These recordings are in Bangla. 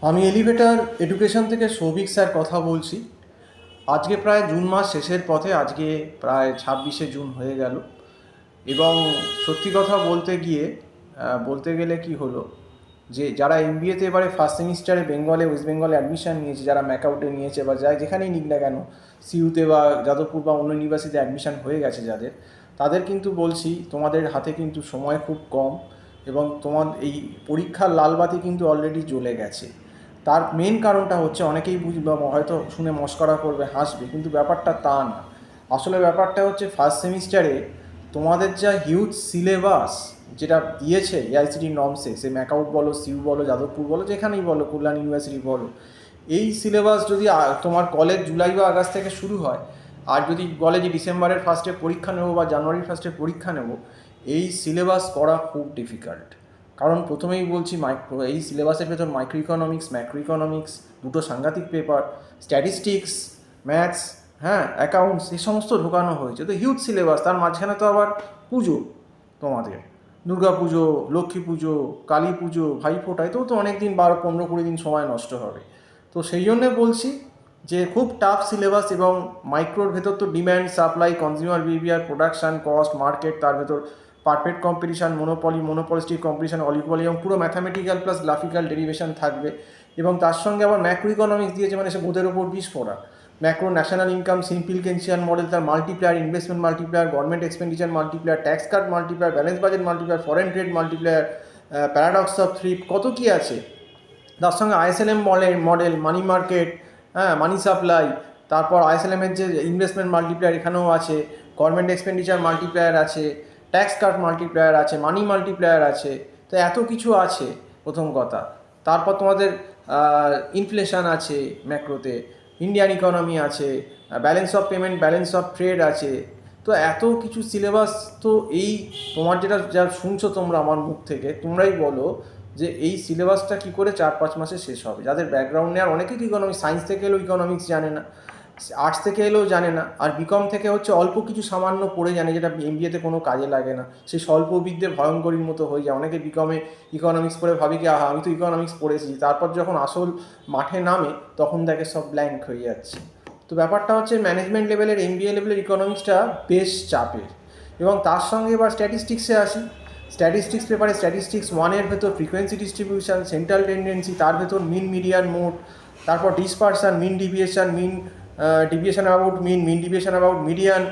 আমি এলিভেটর এডুকেশন থেকে সৌভিক স্যার কথা বলছি। আজকে প্রায় জুন মাস শেষের পথে, আজকে প্রায় 26শে জুন হয়ে গেল। এবং সত্যি কথা বলতে গিয়ে বলতে গেলে কি হলো, যে যারা এমবিএতে এবারে ফার্স্ট সেমিস্টারে বেঙ্গলে, ওয়েস্ট বেঙ্গলে অ্যাডমিশান নিয়েছে, যারা ম্যাকআউটে নিয়েছে বা যাই যেখানেই নিক না কেন, সিইউতে বা যাদবপুর বা অন্য ইউনিভার্সিটিতে অ্যাডমিশান হয়ে গেছে যাদের, তাদের কিন্তু বলছি তোমাদের হাতে কিন্তু সময় খুব কম। এবং তোমার এই পরীক্ষার লালবাতি কিন্তু অলরেডি জ্বলে গেছে। তার মেন কারণটা হচ্ছে, অনেকেই বুঝবে বা হয়তো শুনে মস্করা করবে, হাসবে, কিন্তু ব্যাপারটা তা না। আসলে ব্যাপারটা হচ্ছে ফার্স্ট সেমিস্টারে তোমাদের যা হিউজ সিলেবাস যেটা দিয়েছে এআইসিটি নর্মসে, সে ম্যাকআউট বলো, সিউ বলো, যাদবপুর বলো, যেখানেই বলো, কল্যাণ ইউনিভার্সিটি বলো, এই সিলেবাস যদি তোমার কলেজ জুলাই বা আগস্ট থেকে শুরু হয়, আর যদি বলে যে ডিসেম্বরের ফার্স্টে পরীক্ষা নেবো বা জানুয়ারির ফার্স্টে পরীক্ষা নেব, এই সিলেবাস করা খুব ডিফিকাল্ট। কারণ প্রথমেই বলছি, এই সিলেবাসের ভেতর মাইক্রো ইকোনমিক্স, ম্যাক্রো ইকোনমিক্স, দুটো সাংঘাতিক পেপার, স্ট্যাটিস্টিক্স, ম্যাথস, হ্যাঁ, অ্যাকাউন্টস, এই সমস্ত ঢোকানো হয়েছে। তো হিউজ সিলেবাস, তার মাঝখানে তো আবার পুজো, তোমাদের দুর্গা পুজো, লক্ষ্মী পুজো, কালী পুজো, ভাইফোঁটা, এতেও তো অনেক দিন, 12-15-20 দিন সময় নষ্ট হবে। তো সেই জন্যে বলছি যে খুব টাফ সিলেবাস। এবং মাইক্রোর ভেতর তো demand, supply, consumer behaviour, production, cost, market, তার ভেতর perfect competition, monopolistic competition, oligopoly, এবং পুরো ম্যাথামেটিক্যাল প্লাস গ্রাফিক্যাল ডেরিভেশন থাকবে। এবং তার সঙ্গে আবার ম্যাক্রো ইকোনমিক্স দিয়েছে, মানে সে বোধের ওপর বিষ পড়া। ম্যাক্রো ন্যাশনাল ইনকাম, সিম্পলিকেশিয়ান মডেল, তার multiplier, investment multiplier, government expenditure multiplier, tax cut multiplier, balance budget multiplier, foreign trade multiplier, paradox of thrift, কত কী আছে। তার সঙ্গে আইএসএলএম মডেল, মানি মার্কেট, হ্যাঁ, মানি সাপ্লাই, তারপর আইএসএলএমের যে ইনভেস্টমেন্ট মাল্টিপ্লায়ার এখানেও আছে, গভর্নমেন্ট এক্সপেন্ডিচার মাল্টিপ্লায়ার আছে, ট্যাক্স কাট মাল্টিপ্লায়ার আছে, মানি মাল্টিপ্লায়ার আছে। তো এত কিছু আছে প্রথম কথা। তারপর তোমাদের ইনফ্লেশন আছে ম্যাক্রোতে, ইন্ডিয়ান ইকোনমি আছে, balance of payment, balance of trade আছে। তো এত কিছু সিলেবাস। তো এই তোমার যেটা যা শুনছো তোমরা আমার মুখ থেকে, তোমরাই বলো যে এই সিলেবাসটা কী করে 4-5 মাসে শেষ হবে। যাদের ব্যাকগ্রাউন্ড নেই, আর অনেকেই তো ইকোনমিক্স, সায়েন্স থেকে এলেও ইকোনমিক্স জানে না, আর্টস থেকে এলেও জানে না, আর বিকম থেকে হচ্ছে অল্প কিছু সামান্য পড়ে জানে, যেটা এমবিএতে কোনো কাজে লাগে না। সেই স্বল্পবিদ্যে ভয়ঙ্করীর মতো হয়ে যায়। অনেকে বিকমে ইকোনমিক্স পড়ে ভাবি কি, আহা, আমি তো ইকোনমিক্স পড়েছি, তারপর যখন আসল মাঠে নামে তখন দেখে সব ব্ল্যাঙ্ক হয়ে যাচ্ছে। তো ব্যাপারটা হচ্ছে, ম্যানেজমেন্ট লেভেলের, এমবিএ লেভেলের ইকোনমিক্সটা বেশ চাপের। এবং তার সঙ্গে এবার স্ট্যাটিস্টিক্সে আসি। স্ট্যাটিস্টিক্স পেপারে স্ট্যাটিস্টিক্স ওয়ানের ভেতর ফ্রিকোয়েন্সি ডিস্ট্রিবিউশন, সেন্ট্রাল টেন্ডেন্সি, তার ভেতর মিন, মিডিয়ান, মোড, তারপর dispersion, mean deviation, mean deviation about mean, mean deviation about median,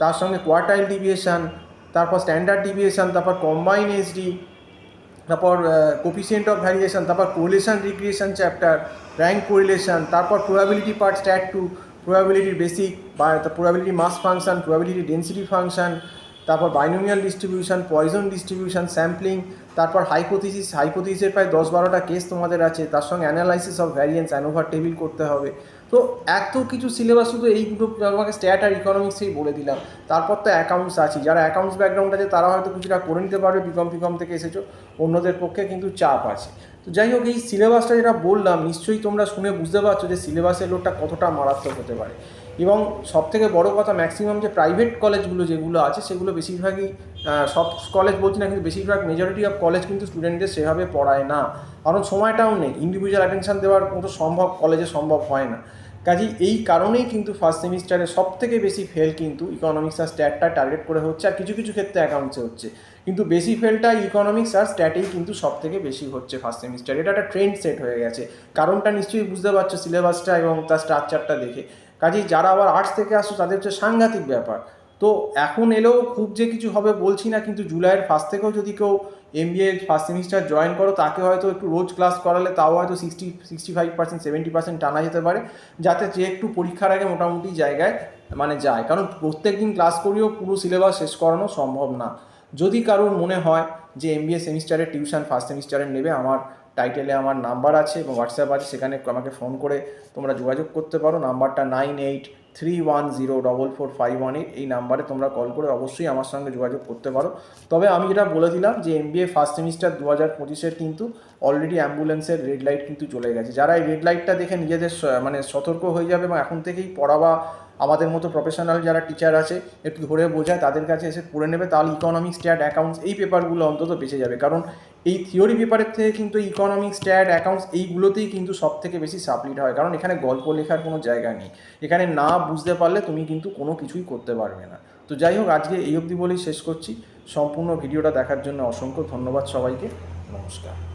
তার সঙ্গে কোয়ার্টাইল ডিভিয়েশন, তারপর স্ট্যান্ডার্ড ডিভিয়েশন, তারপর কম্বাইন এইচডি, তারপর কোফিসিয়েন্ট অফ ভ্যারিয়েশন, তারপর correlation regression chapter, rank correlation, তারপর প্রবাবিলিটি পার্ট স্ট্যাট 2, প্রবাবিলিটির বেসিক বা probability mass function, probability density function, তারপর binomial distribution, poisson distribution, sampling, তারপর হাইপোথিসিসের প্রায় 10-12টা কেস তোমাদের আছে, তার সঙ্গে analysis of variance, ANOVA table করতে হবে। তো এত কিছু সিলেবাস শুধু এই দুটো আমাকে স্ট্যাট আর ইকোনমিক্সেই বলে দিলাম। তারপর তো অ্যাকাউন্টস আছে, যারা অ্যাকাউন্টস ব্যাকগ্রাউন্ড আছে তারা হয়তো কিছুটা করে নিতে পারবে, বিকম থেকে এসেছো, অন্যদের পক্ষে কিন্তু চাপ আছে। তো যাই হোক, এই সিলেবাসটা যেটা বললাম, নিশ্চয়ই তোমরা শুনে বুঝতে পারছো যে সিলেবাসের লোডটা কতটা মারাত্মক হতে পারে। এবং সবথেকে বড় কথা, ম্যাক্সিমাম যে প্রাইভেট কলেজগুলো যেগুলো আছে, সেগুলো বেশিরভাগই, সব কলেজ বলছি না, কিন্তু বেশিরভাগ মেজরিটি অফ কলেজ কিন্তু স্টুডেন্টদের সেভাবে পড়ায় না। কারণ সময়টাও নেই, ইন্ডিভিজুয়াল অ্যাটেনশন দেওয়ার মতো কলেজে সম্ভব হয় না। কাজেই এই কারণেই কিন্তু ফার্স্ট সেমিস্টারে সব থেকে বেশি ফেল কিন্তু ইকোনমিক্স আর স্ট্যাটটা টার্গেট করে হচ্ছে, আর কিছু কিছু ক্ষেত্রে অ্যাকাউন্টসে হচ্ছে। কিন্তু বেশি ফেলটা ইকোনমিক্স আর স্ট্যাটেই কিন্তু সব থেকে বেশি হচ্ছে ফার্স্ট সেমিস্টারে। এটা একটা ট্রেন্ড সেট হয়ে গেছে। কারণটা নিশ্চয়ই বুঝতে পারছো সিলেবাসটা এবং তার স্ট্রাকচারটা দেখে। কাজেই যারা আবার আর্টস থেকে আসছো তাদের হচ্ছে সাংঘাতিক ব্যাপার। তো এখন এলেও খুব যে কিছু হবে বলছি না, কিন্তু জুলাইয়ের ফার্স্ট থেকেও যদি কেউ এমবিএ ফার্স্ট সেমিস্টার জয়েন করো, তাকে হয়তো একটু রোজ ক্লাস করালে তাও হয়তো 65%, 70% টানা যেতে পারে, যাতে যে একটু পরীক্ষার আগে মোটামুটি জায়গায় মানে যায়। কারণ প্রত্যেক দিন ক্লাস করিয়েও পুরো সিলেবাস শেষ করানো সম্ভব না। যদি কারোর মনে হয় যে এমবিএ সেমিস্টারের টিউশন ফার্স্ট সেমিস্টারের নেবে, আমার টাইটেলে আমার নাম্বার আছে এবং হোয়াটসঅ্যাপ আছে, সেখানে আমাকে ফোন করে তোমরা যোগাযোগ করতে পারো। নাম্বারটা 9831044518, এই নাম্বারে তোমরা কল করে অবশ্যই আমার সঙ্গে যোগাযোগ করতে পারো। তবে আমি যেটা বলে দিলাম যে এমবিএ ফার্স্ট সেমিস্টার 2025-এর কিন্তু অলরেডি অ্যাম্বুলেন্সের রেড লাইট কিন্তু চলে গেছে। যারা এই রেড লাইটটা দেখে নিজেদের মানে সতর্ক হয়ে যাবে এবং এখন থেকেই পড়া বা আমাদের মতো প্রফেশনাল যারা টিচার আছে একটু ধরে বোঝায় তাদের কাছে এসে পড়ে নেবে, তাহলে ইকোনমিক্স, স্ট্যাট, অ্যাকাউন্টস এই পেপারগুলো অন্তত বেঁচে যাবে। কারণ এই থিওরি পেপারের থেকে কিন্তু ইকোনমিক্স, স্ট্যাট, অ্যাকাউন্টস এইগুলোতেই কিন্তু সব থেকে বেশি সাপ্লিট হয়, কারণ এখানে গল্প লেখার কোনো জায়গা নেই। এখানে না বুঝতে পারলে তুমি কিন্তু কোনো কিছুই করতে পারবে না। তো যাই হোক, আজকে এই অবধি বলেই শেষ করছি। সম্পূর্ণ ভিডিওটা দেখার জন্য অসংখ্য ধন্যবাদ সবাইকে। নমস্কার।